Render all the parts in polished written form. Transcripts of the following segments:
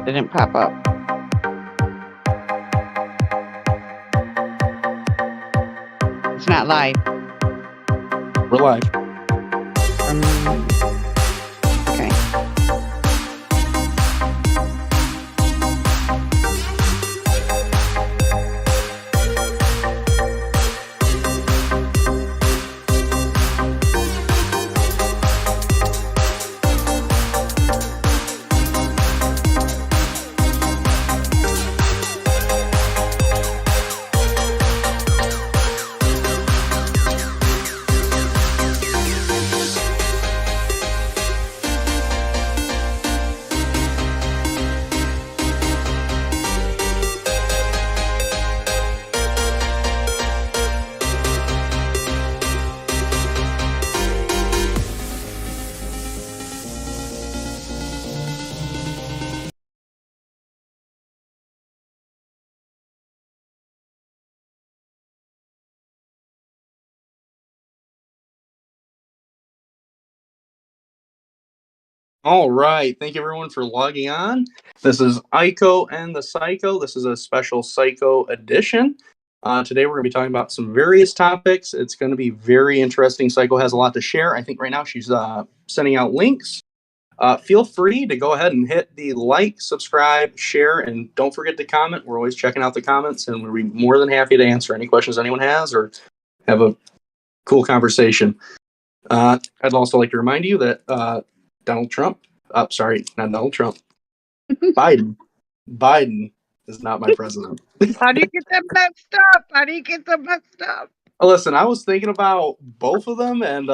Didn't pop up. It's not live. We're live. Okay. All right. Thank you, everyone, for logging on. This is Aiko and the Psycho. This is a special Psycho edition. Today, we're going to be talking about some various topics. It's going to be very interesting. Psycho has a lot to share. I think right now she's sending out links. Feel free to go ahead and hit the like, subscribe, share, and don't forget to comment. We're always checking out the comments, and we'll be more than happy to answer any questions anyone has or have a cool conversation. I'd also like to remind you that Donald Trump, sorry, not Donald Trump, Biden is not my president. How do you get that messed up? Listen, I was thinking about both of them, and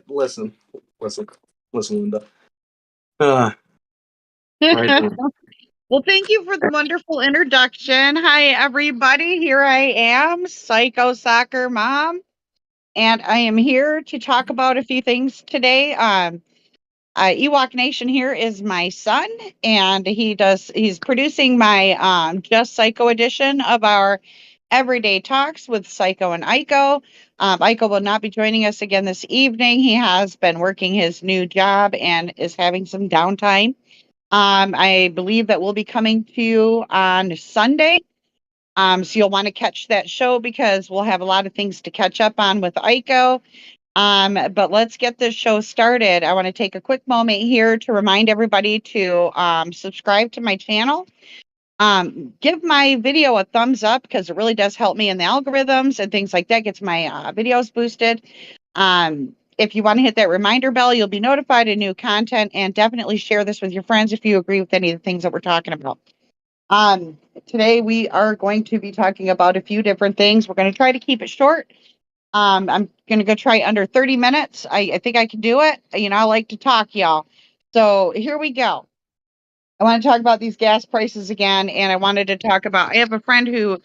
listen, Linda. Right there. Well, thank you for the wonderful introduction. Hi, everybody. Here I am, Psycho Soccer Mom, and I am here to talk about a few things today. Ewok Nation here is my son, and he's producing my Just Psycho edition of our Everyday Talks with Psycho and Aiko. Aiko will not be joining us again this evening. He has been working his new job and is having some downtime. I believe that we'll be coming to you on Sunday. So you'll want to catch that show because we'll have a lot of things to catch up on with Aiko. But let's get this show started. I want to take a quick moment here to remind everybody to subscribe to my channel. Give my video a thumbs up because it really does help me in the algorithms and things like that, gets my videos boosted. If you want to hit that reminder bell, you'll be notified of new content, and definitely share this with your friends if you agree with any of the things that we're talking about. Today we are going to be talking about a few different things. We're going to try to keep it short. I'm going to go try under 30 minutes. I think I can do it. You know, I like to talk, y'all. So here we go. I want to talk about these gas prices again, and I wanted to talk about, I have a friend who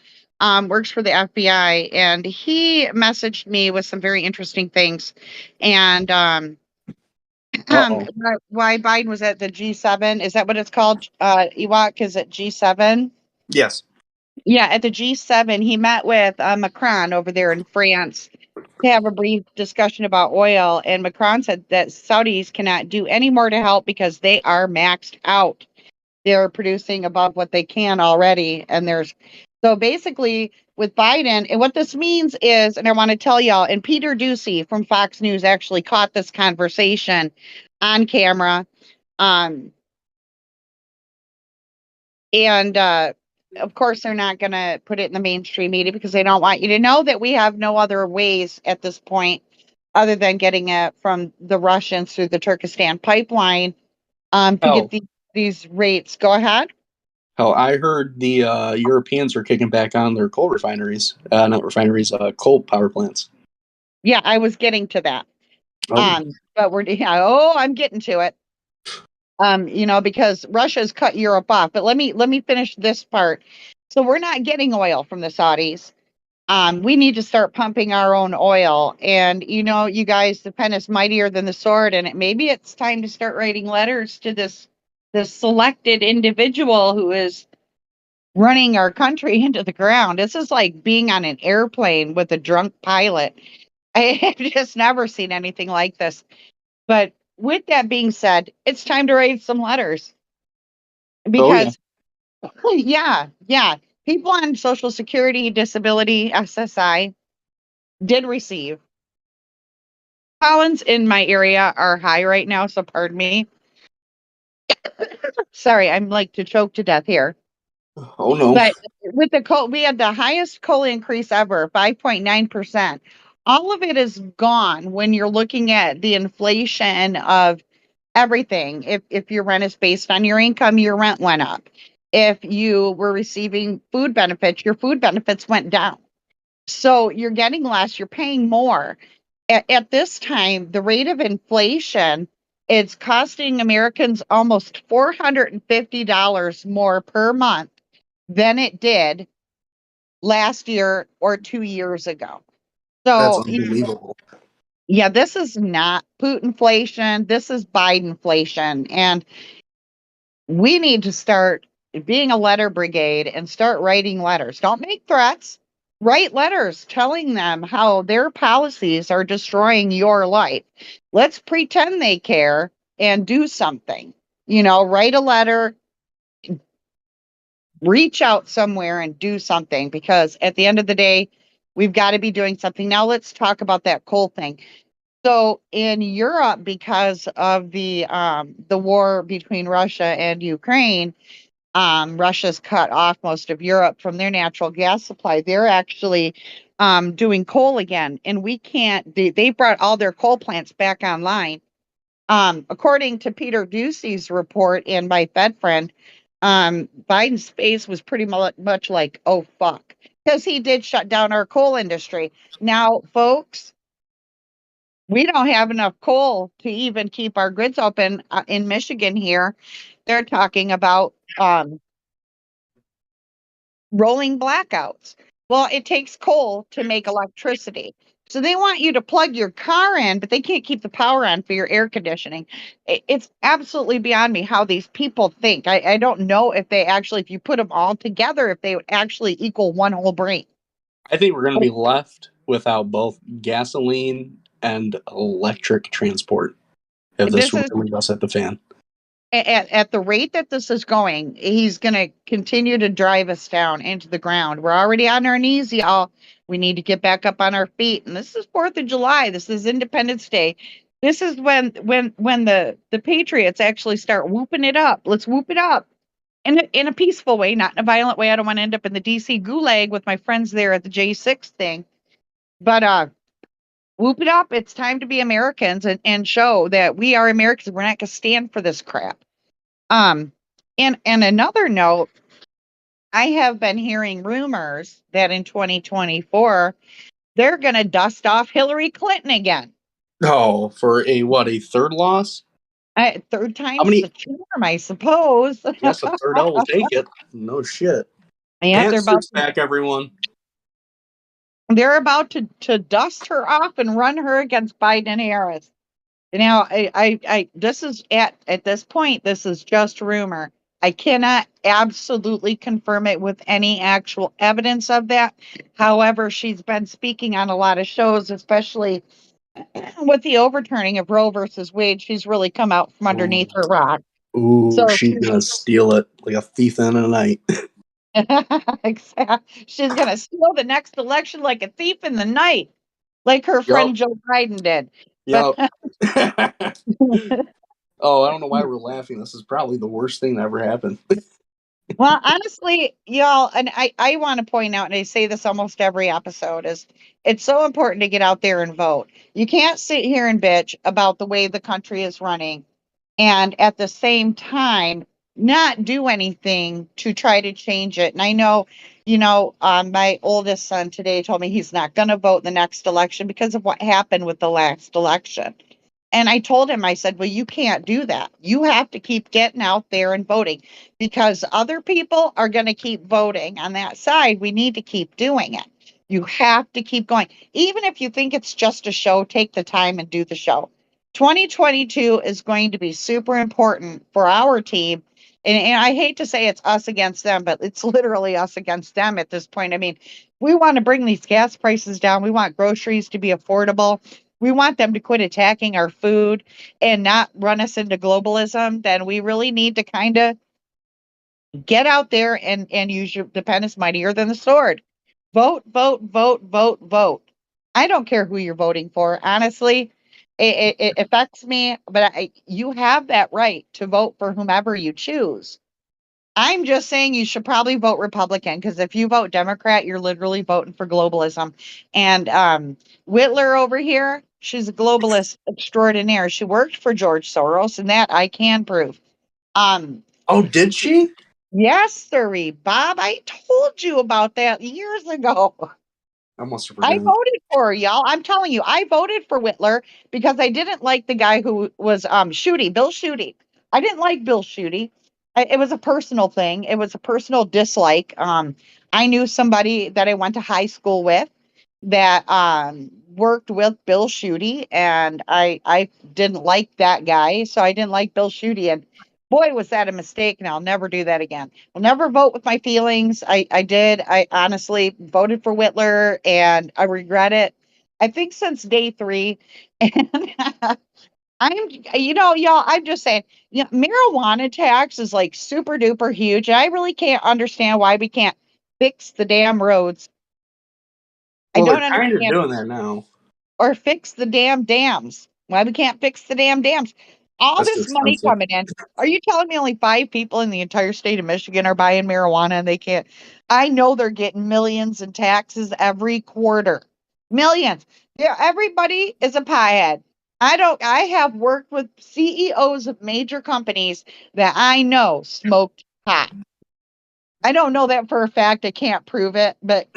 works for the FBI, and he messaged me with some very interesting things. And why Biden was at the G7, is that what it's called? Ewok, is it G7? Yes. Yeah, at the G7, he met with Macron over there in France to have a brief discussion about oil. And Macron said that Saudis cannot do any more to help because they are maxed out. They're producing above what they can already. And so basically with Biden, and what this means is, and I want to tell y'all, and Peter Ducey from Fox News actually caught this conversation on camera. And of course, they're not going to put it in the mainstream media because they don't want you to know that we have no other ways at this point other than getting it from the Russians through the Turkestan pipeline to get these rates. Go ahead. Hell, I heard the Europeans are kicking back on their coal refineries, not refineries, coal power plants. Yeah, I was getting to that. Oh. But I'm getting to it. You know, because Russia's cut Europe off. But let me finish this part. So we're not getting oil from the Saudis. We need to start pumping our own oil. And you know, you guys, the pen is mightier than the sword, and maybe it's time to start writing letters to this selected individual who is running our country into the ground. This is like being on an airplane with a drunk pilot. I have just never seen anything like this. But with that being said, it's time to write some letters Oh yeah. because yeah, people on Social Security, disability, SSI did receive. Pollens in my area are high right now, so pardon me. Sorry, I'm like to choke to death here. Oh no. But with the coal, we had the highest coal increase ever, 5.9%. All of it is gone when you're looking at the inflation of everything. If your rent is based on your income, your rent went up. If you were receiving food benefits, your food benefits went down. So you're getting less, you're paying more. At this time, the rate of inflation, it's costing Americans almost $450 more per month than it did last year or 2 years ago. That's So, unbelievable. yeah, this is not Putinflation. This is Bidenflation. And we need to start being a letter brigade and start writing letters. Don't make threats. Write letters telling them how their policies are destroying your life. Let's pretend they care and do something. Write a letter, reach out somewhere and do something, because at the end of the day, we've got to be doing something. Now let's talk about that coal thing. So in Europe, because of the war between Russia and Ukraine, Russia's cut off most of Europe from their natural gas supply. They're actually doing coal again, and we can't. They brought all their coal plants back online. According to Peter Ducey's report and my Fed friend, Biden's face was pretty much like, "Oh fuck," because he did shut down our coal industry. Now, folks, we don't have enough coal to even keep our grids open in Michigan. Here, they're talking about rolling blackouts. Well, it takes coal to make electricity. So they want you to plug your car in, but they can't keep the power on for your air conditioning. It's absolutely beyond me how these people think. I don't know if they actually, if you put them all together, if they would actually equal one whole brain. I think we're going to be left without both gasoline and electric transport if this This is really does hit the fan. at the rate that this is going, he's going to continue to drive us down into the ground. We're already on our knees, y'all. We need to get back up on our feet. And this is 4th of July. This is Independence Day. This is when the patriots actually start whooping it up. Let's whoop it up in a peaceful way, not in a violent way. I don't want to end up in the DC gulag with my friends there at the J6 thing. But whoop it up. It's time to be Americans and show that we are Americans. We're not going to stand for this crap. Um, and another note, I have been hearing rumors that in 2024 they're going to dust off Hillary Clinton again. Oh, for a third loss? Third How time's many? the charm, I suppose. Yes, a third L will take it. No shit. Yeah, Hamster's back, everyone. they're about to dust her off and run her against Biden and Harris. Now, this is at this point, this is just rumor. I cannot absolutely confirm it with any actual evidence of that. However, she's been speaking on a lot of shows, especially with the overturning of Roe versus Wade. She's really come out from Ooh, underneath her rock. ooh, So she's gonna steal it like a thief in the night. she's going to steal the next election like a thief in the night, like her Yup, friend Joe Biden did. But yup. Oh, I don't know why we're laughing. This is probably the worst thing that ever happened. well, honestly, y'all, and I want to point out, and I say this almost every episode, is it's so important to get out there and vote. You can't sit here and bitch about the way the country is running and at the same time not do anything to try to change it. And I know, my oldest son today told me he's not going to vote in the next election because of what happened with the last election. And I told him, I said, well, you can't do that. You have to keep getting out there and voting because other people are going to keep voting on that side. We need to keep doing it. You have to keep going. Even if you think it's just a show, take the time and do the show. 2022 is going to be super important for our team. And I hate to say it's us against them, but it's literally us against them at this point. I mean, we want to bring these gas prices down. We want groceries to be affordable. We want them to quit attacking our food and not run us into globalism. Then we really need to kind of Get out there and use the pen is mightier than the sword. Vote, vote, vote, vote, vote. I don't care who you're voting for. Honestly, it affects me, but you have that right to vote for whomever you choose. I'm just saying you should probably vote Republican because if you vote Democrat, you're literally voting for globalism. And Whitler over here, she's a globalist extraordinaire. She worked for George Soros, and that I can prove. Um, Oh, did she? yes, sirree, Bob, I told you about that years ago. I must have I forgotten. voted for her, y'all. I'm telling you, I voted for Whitler because I didn't like the guy who was Shooty, Bill Shooty. I didn't like Bill Shooty. It was a personal thing. It was a personal dislike. I knew somebody that I went to high school with that worked with Bill Shooty, and I didn't like that guy, so I didn't like Bill Shooty. And boy, was that a mistake, and I'll never do that again. I'll never vote with my feelings. I did. I honestly voted for Whitler, and I regret it. I think since day three, and y'all, I'm just saying, marijuana tax is like super duper huge. I really can't understand why we can't fix the damn roads. I Well, don't they're kind of understand doing that now. or fix the damn dams. Why we can't fix the damn dams? All That's too this money expensive. coming in. Are you telling me only 5 people in the entire state of Michigan are buying marijuana and they can't? I know they're getting millions in taxes every quarter. Millions. Yeah, everybody is a piehead. I have worked with CEOs of major companies that I know smoked pot. I don't know that for a fact. I can't prove it, but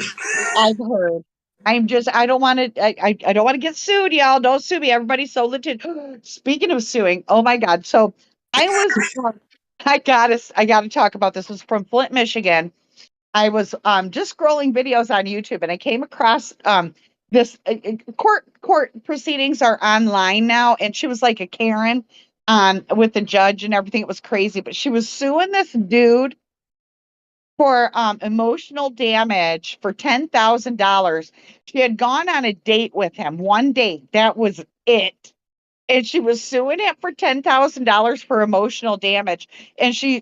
I've heard. I don't want to, I don't want to get sued, y'all. Don't sue me. Everybody's so legit. Speaking of suing, oh my God. So I was, I gotta talk about this. It was from Flint, Michigan. I was just scrolling videos on YouTube and I came across this court proceedings are online now. And she was like a Karen with the judge and everything. It was crazy, but she was suing this dude for emotional damage for $10,000. She had gone on a date with him, one date. That was it. And she was suing him for $10,000 for emotional damage. And she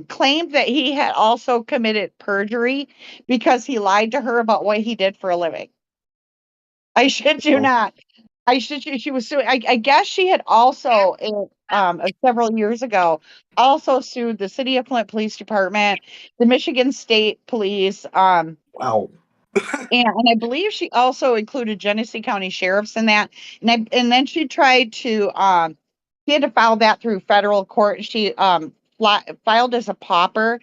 claimed that he had also committed perjury because he lied to her about what he did for a living. I shit you Oh, not. She was suing. I guess she had also, several years ago, also sued the City of Flint Police Department, the Michigan State Police, wow. and I believe she also included Genesee County sheriffs in that. And then she tried to she had to file that through federal court. She filed as a pauper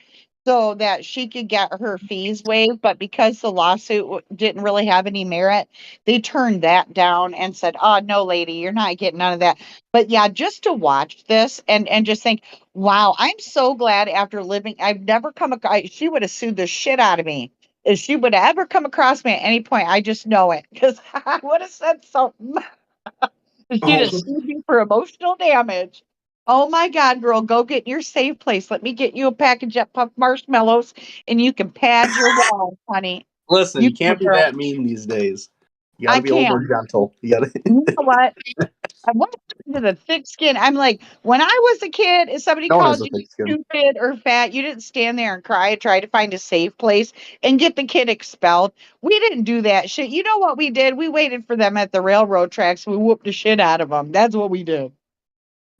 so that she could get her fees waived, but because the lawsuit didn't really have any merit, they turned that down and said, "Oh, no, lady, you're not getting none of that." But yeah, just to watch this and just think, wow, I'm so glad after living, I've never come across. She would have sued the shit out of me if she would ever come across me at any point. I just know it because I would have said something. She'd have Oh, sued me for emotional damage. Oh my God, girl, go get in your safe place. Let me get you a package of puff marshmallows and you can pad your walls, honey. listen, You you go, can't be girl. that mean these days. You got I to be a little more can't. gentle. You got to. You know what? I went to the thick skin. I'm like, when I was a kid, if somebody No one has called a you thick skin. stupid or fat, you didn't stand there and cry and try to find a safe place and get the kid expelled. We didn't do that shit. You know what we did? We waited for them at the railroad tracks. We whooped the shit out of them. That's what we did.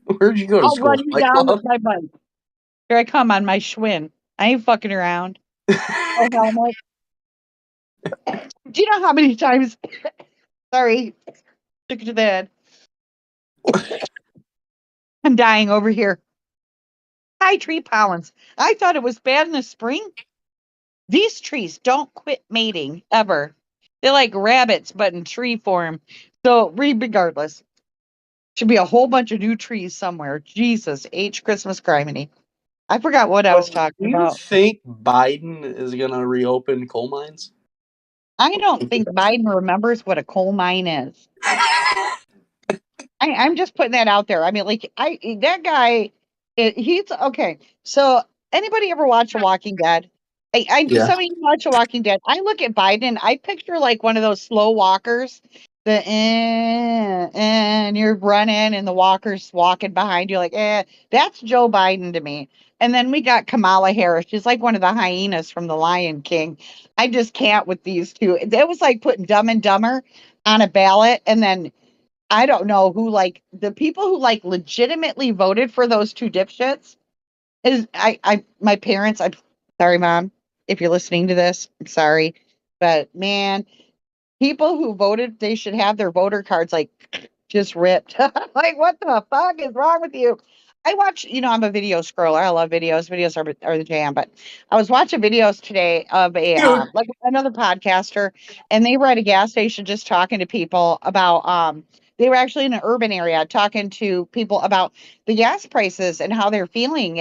Where'd you go to I'll run school? you Fight down with Club? my bike. Here I come on my Schwinn. I ain't fucking around. Oh, helmet. Do you know how many times? Sorry, took it to the head. I'm dying over here. High tree pollens. I thought it was bad in the spring. These trees don't quit mating ever. They're like rabbits, but in tree form. So, regardless, should be a whole bunch of new trees somewhere. Jesus, H Christmas criminy. I forgot what I was Do talking you about. think Biden is going to reopen coal mines? I don't think Biden remembers what a coal mine is. I'm just putting that out there. I mean, like, that guy, he's okay. So, anybody ever watch The Walking Dead? Yeah. Some of you watch The Walking Dead. I look at Biden, I picture like one of those slow walkers, the and you're running and the walker's walking behind you like, that's Joe Biden to me. And then we got Kamala Harris. She's like one of the hyenas from The Lion King. I just can't with these two. It was like putting Dumb and Dumber on a ballot. And then I don't know who, like, the people who like legitimately voted for those two dipshits is my parents. I'm sorry, Mom, if you're listening to this. I'm sorry. But man, people who voted, they should have their voter cards like just ripped. Like, what the fuck is wrong with you? I watch, I'm a video scroller. I love videos. Videos are the jam. But I was watching videos today of a Dude, like another podcaster, and they were at a gas station just talking to people about they were actually in an urban area talking to people about the gas prices and how they're feeling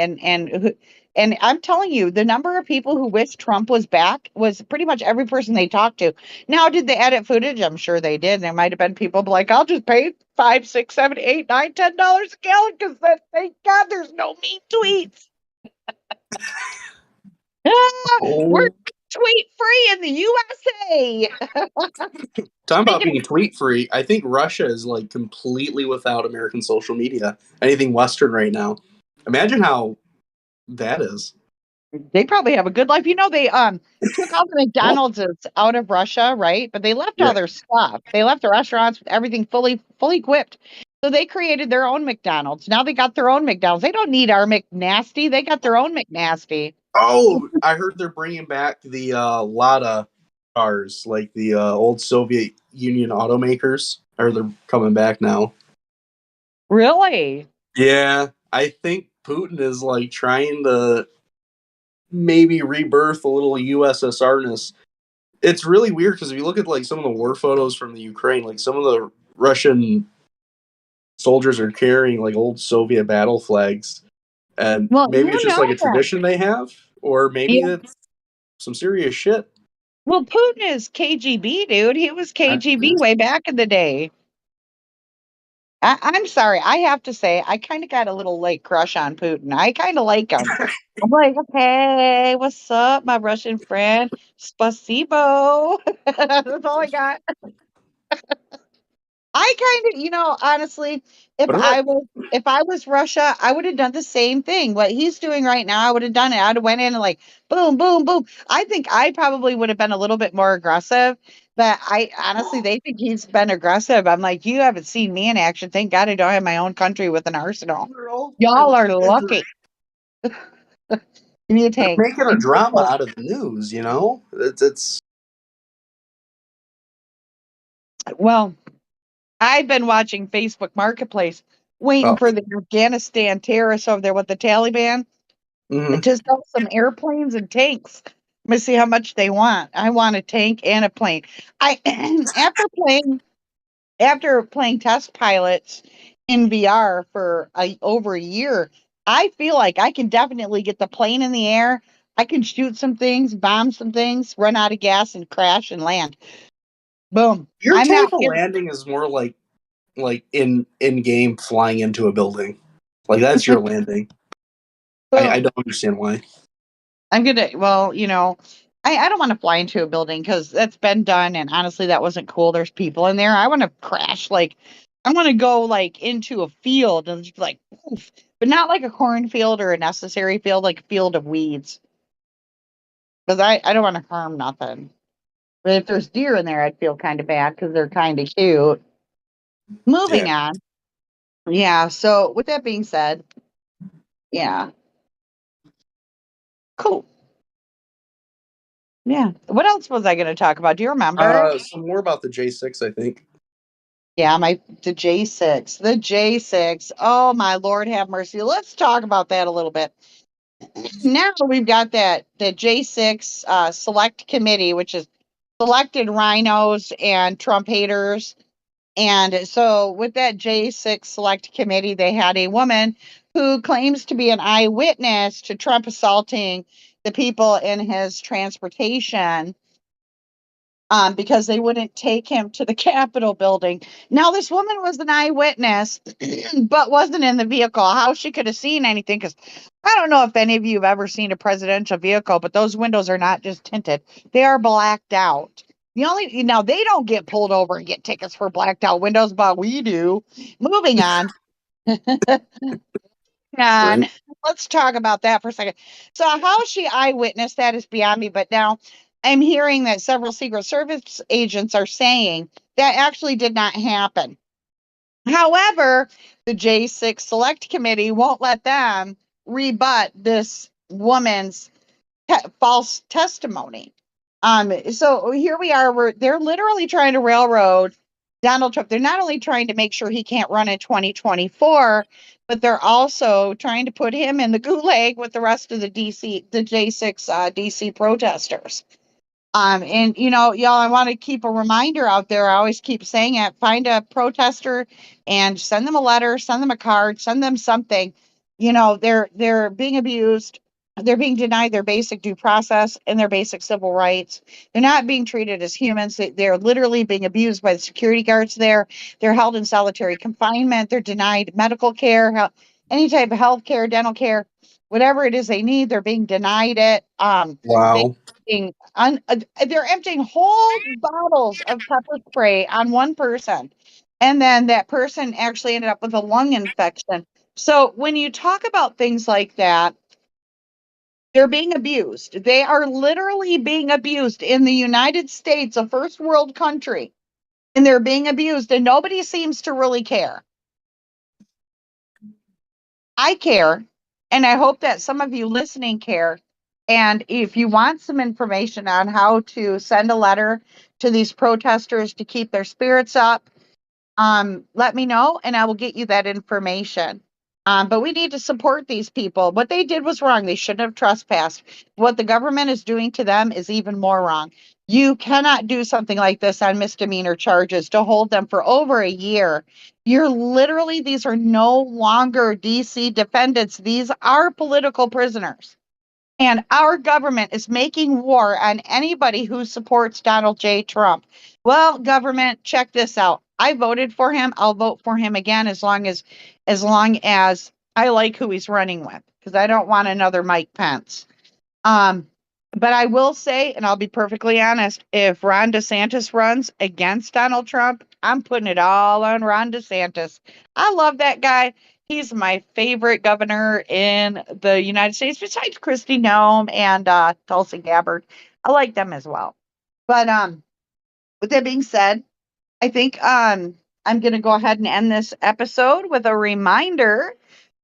and I'm telling you, the number of people who wish Trump was back was pretty much every person they talked to. Now, did they edit footage? I'm sure they did. There might have been people like, I'll just pay $5, $6, $7, $8, $9, $10 a gallon because thank God there's no mean tweets. We're oh, tweet free in the USA. talking about Speaking being tweet free, I think Russia is like completely without American social media. Anything Western right now. Imagine how that is. They probably have a good life. They took all the Oh, McDonald's out of Russia, right? But they left yeah. all their stuff. They left the restaurants with everything fully equipped. So they created their own McDonald's. Now they got their own McDonald's. They don't need our McNasty. They got their own McNasty. Oh, I heard they're bringing back the Lada cars, like the old Soviet Union automakers. I heard they're coming back now. Really? Yeah, I think Putin is like trying to maybe rebirth a little USSRness. It's really weird because if you look at like some of the war photos from the Ukraine, like some of the Russian soldiers are carrying like old Soviet battle flags, and Well, maybe it's just like a that. tradition they have, or maybe Yeah. it's some serious shit. Well, Putin is KGB, dude. He was KGB way back in the day. I'm sorry. I have to say, I kind of got a little like crush on Putin. I kind of like him. I'm like, hey, what's up, my Russian friend? Spasibo. That's all I got. I kind of, honestly, if But I was if I was Russia, I would have done the same thing. What he's doing right now, I would have done it. I'd have went in and like boom, boom, boom. I think I probably would have been a little bit more aggressive. But I honestly, they think he's been aggressive. I'm like, you haven't seen me in action. Thank God I don't have my own country with an arsenal. they're all fucking Y'all are they're lucky. Give me a tank. making a Give me a drama tank. out of the news. You know, it's Well, I've been watching Facebook Marketplace, waiting oh, for the Afghanistan terrorists over there with the Taliban mhm. to sell some airplanes and tanks. Let me see how much they want. I want a tank and a plane. I after playing test pilots in VR for over a year, I feel like I can definitely get the plane in the air. I can shoot some things, bomb some things, run out of gas, and crash and land. Boom. Your I'm not type of kidding. landing is more like in game flying into a building. Like that's your landing. I Boom. don't understand why. I'm gonna, well, I don't want to fly into a building because that's been done, and honestly, that wasn't cool. There's people in there. I want to crash like, I want to go like into a field and just like, poof, but not like a cornfield or a necessary field, like a field of weeds. Because I don't want to harm nothing. But if there's deer in there, I'd feel kind of bad because they're kind of cute. Yeah. Moving on. Yeah. So with that being said, yeah, cool. Yeah. What else was I going to talk about? Do you remember? Some more about the J6, I think. Yeah, the J6. The J6. Oh my Lord have mercy. Let's talk about that a little bit. Now we've got that J6 select committee, which is selected rhinos and Trump haters. And so with that J6 select committee, they had a woman who claims to be an eyewitness to Trump assaulting the people in his transportation because they wouldn't take him to the Capitol building. Now, this woman was an eyewitness, but wasn't in the vehicle. How she could have seen anything? Because I don't know if any of you have ever seen a presidential vehicle, but those windows are not just tinted, they are blacked out. Now they don't get pulled over and get tickets for blacked out windows, but we do. Moving on. Right. And let's talk about that for a second. So, how she eyewitnessed that is beyond me. But now I'm hearing that several Secret Service agents are saying that actually did not happen. However, the J6 Select Committee won't let them rebut this woman's false testimony. So here we are. They're literally trying to railroad Donald Trump. They're not only trying to make sure he can't run in 2024, but they're also trying to put him in the gulag with the rest of the J6 DC protesters. And y'all, I want to keep a reminder out there. I always keep saying it. Find a protester and send them a letter, send them a card, send them something. They're being abused. They're being denied their basic due process and their basic civil rights. They're not being treated as humans. They're literally being abused by the security guards there. They're held in solitary confinement. They're denied medical care, any type of health care, dental care, whatever it is they need. They're being denied it. Wow. They're emptying whole bottles of pepper spray on one person, and then that person actually ended up with a lung infection. So when you talk about things like that, they're being abused. They are literally being abused in the United States, a first world country, and they're being abused, and nobody seems to really care. I care, and I hope that some of you listening care. And if you want some information on how to send a letter to these protesters to keep their spirits up, let me know and I will get you that information. But we need to support these people. What they did was wrong. They shouldn't have trespassed. What the government is doing to them is even more wrong. You cannot do something like this on misdemeanor charges to hold them for over a year. These are no longer DC defendants. These are political prisoners. And our government is making war on anybody who supports Donald J. Trump. Well, government, check this out. I voted for him. I'll vote for him again as long as I like who he's running with, because I don't want another Mike Pence. Um, but I will say, and I'll be perfectly honest, if Ron DeSantis runs against Donald Trump, I'm putting it all on Ron DeSantis. I love that guy. He's my favorite governor in the United States, besides Kristi Noem and Tulsi Gabbard. I like them as well. But with that being said, I think I'm going to go ahead and end this episode with a reminder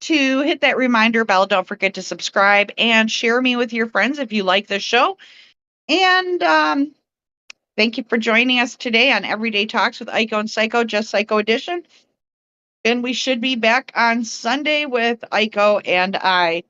to hit that reminder bell. Don't forget to subscribe and share me with your friends if you like this show. And thank you for joining us today on Everyday Talks with Aiko and Psycho, Just Psycho Edition. And we should be back on Sunday with Aiko and I.